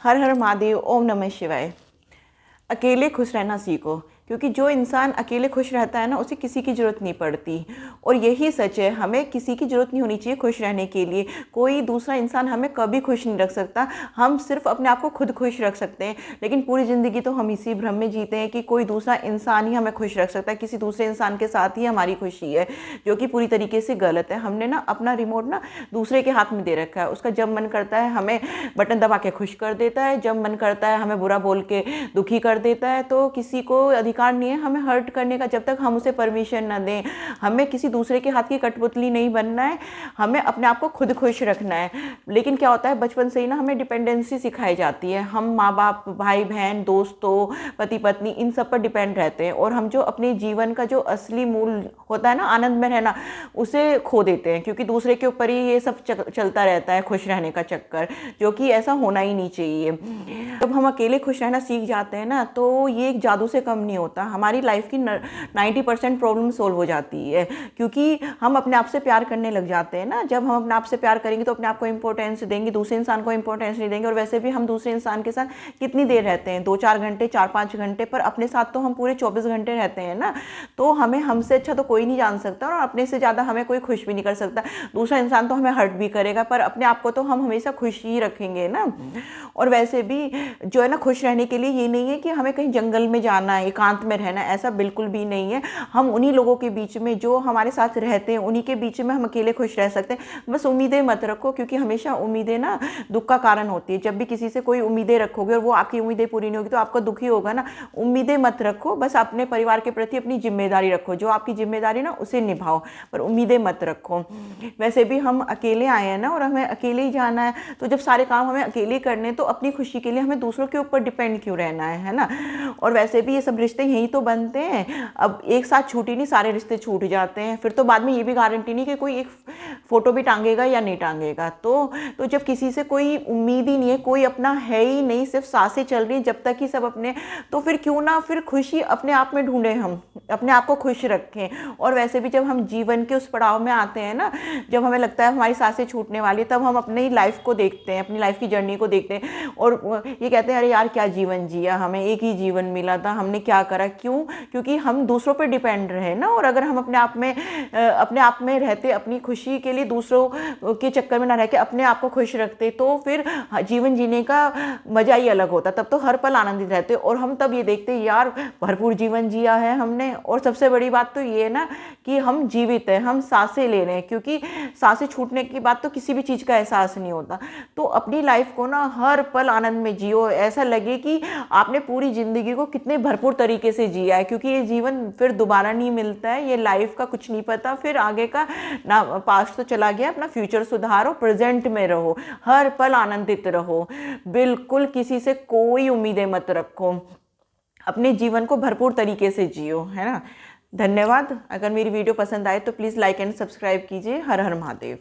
हर हर महादेव, ओम नमः शिवाय। अकेले खुश रहना सीखो, क्योंकि जो इंसान अकेले खुश रहता है ना, उसे किसी की ज़रूरत नहीं पड़ती। और यही सच है, हमें किसी की ज़रूरत नहीं होनी चाहिए खुश रहने के लिए। कोई दूसरा इंसान हमें कभी खुश नहीं रख सकता। हम सिर्फ अपने आप को खुद खुश रख सकते हैं, लेकिन पूरी ज़िंदगी तो हम इसी भ्रम में जीते हैं कि कोई दूसरा इंसान ही हमें खुश रख सकता है, किसी दूसरे इंसान के साथ ही हमारी खुशी है, जो कि पूरी तरीके से गलत है। हमने ना अपना रिमोट ना दूसरे के हाथ में दे रखा है। उसका जब मन करता है हमें बटन दबा के खुश कर देता है, जब मन करता है हमें बुरा बोल के दुखी कर देता है। तो किसी को अधिकार नहीं है हमें हर्ट करने का, जब तक हम उसे परमिशन ना दें। हमें किसी दूसरे के हाथ की कठपुतली नहीं बनना है, हमें अपने आप को खुद खुश रखना है। लेकिन क्या होता है, बचपन से ही ना हमें डिपेंडेंसी सिखाई जाती है। हम माँ बाप, भाई बहन, दोस्तों, पति पत्नी, इन सब पर डिपेंड रहते हैं, और हम जो अपने जीवन का जो असली मूल होता है ना, आनंद में रहना, उसे खो देते हैं, क्योंकि दूसरे के ऊपर ही ये सब चलता रहता है, खुश रहने का चक्कर, जो कि ऐसा होना ही नहीं चाहिए। जब हम अकेले खुश रहना सीख जाते हैं ना, तो ये एक जादू से कम नहीं होता। हमारी लाइफ की 90% प्रॉब्लम सोल्व हो जाती है, क्योंकि हम अपने आप से प्यार करने लग जाते हैं ना। जब हम अपने आप से प्यार करेंगे तो अपने आप को इंपॉर्टेंस देंगे, दूसरे इंसान को इंपॉर्टेंस नहीं देंगे। और वैसे भी हम दूसरे इंसान के साथ कितनी देर रहते हैं, 2-4 घंटे, 4-5 घंटे, पर अपने साथ तो हम पूरे 24 घंटे रहते हैं ना। तो हमें हमसे अच्छा तो कोई नहीं जान सकता, और अपने से ज़्यादा हमें कोई खुश भी नहीं कर सकता। दूसरा इंसान तो हमें हर्ट भी करेगा, पर अपने आप को तो हम हमेशा खुश ही रखेंगे ना। और वैसे भी जो है ना, खुश रहने के लिए ये नहीं है कि हमें कहीं जंगल में जाना है, एकांत में रहना है, ऐसा बिल्कुल भी नहीं है। हम उन्हीं लोगों के बीच में जो हमारे साथ रहते हैं, उन्हीं के बीच में हम अकेले खुश रह सकते हैं। बस उम्मीदें मत रखो, क्योंकि हमेशा उम्मीदें ना दुख का कारण होती है। जब भी किसी से कोई उम्मीदें रखोगे और वो आपकी उम्मीदें पूरी नहीं होगी, तो आपको दुखी होगा ना। उम्मीदें मत रखो, बस अपने परिवार के प्रति अपनी जिम्मेदारी रखो, जो आपकी जिम्मेदारी ना उसे निभाओ, पर उम्मीदें मत रखो। वैसे भी हम अकेले आए हैं ना, और हमें अकेले ही जाना है, तो जब सारे काम हमें अकेले करने हैं, तो अपनी खुशी के लिए हमें दूसरों के ऊपर डिपेंड क्यों रहना है ना। और वैसे भी ये सब रिश्ते यही तो बनते हैं। अब एक साथ छूट ही नहीं, सारे रिश्ते छूट जाते हैं, फिर तो बाद में ये भी गारंटी नहीं कि कोई एक फोटो भी टांगेगा या नहीं टांगेगा। तो जब किसी से कोई उम्मीद ही नहीं है, कोई अपना है ही नहीं, सिर्फ सांसें चल रही हैं जब तक ही सब अपने, तो फिर क्यों ना फिर खुशी अपने आप में ढूंढें, हम अपने आप को खुश रखें। और वैसे भी जब हम जीवन के उस पड़ाव में आते हैं ना, जब हमें लगता है हमारी सांसें छूटने वाली, तब हम अपनी लाइफ को देखते हैं, अपनी लाइफ की जर्नी को देखते हैं, और ये कहते हैं अरे यार क्या जीवन जिया, हमें एक ही जीवन मिला था, हमने क्या करा। क्यों? क्योंकि हम दूसरों पर डिपेंड रहे ना। और अगर हम अपने आप में रहते, अपनी खुशी के लिए दूसरों के चक्कर में ना रह के अपने आप को खुश रखते, तो फिर जीवन जीने का मजा ही अलग होता। तब तो हर पल आनंदित रहते, और हम तब ये देखते यार भरपूर जीवन जिया है हमने। और सबसे बड़ी बात तो ये ना कि हम जीवित हैं, हम सांसें ले रहे हैं, क्योंकि सांसें छूटने के बाद तो किसी भी चीज़ का एहसास नहीं होता। तो अपनी लाइफ को ना हर पल आनंद में जियो, ऐसा लगे कि आपने पूरी ज़िंदगी को कितने भरपूर तरीके से जिया है, क्योंकि ये जीवन फिर दोबारा नहीं मिलता है। ये लाइफ का कुछ नहीं पता, फिर आगे का ना, पास्ट तो चला गया, अपना फ्यूचर सुधारो, प्रेजेंट में रहो, हर पल आनंदित रहो, बिल्कुल किसी से कोई उम्मीदें मत रखो, अपने जीवन को भरपूर तरीके से जियो, है ना। धन्यवाद। अगर मेरी वीडियो पसंद आए तो प्लीज़ लाइक एंड सब्सक्राइब कीजिए। हर हर महादेव।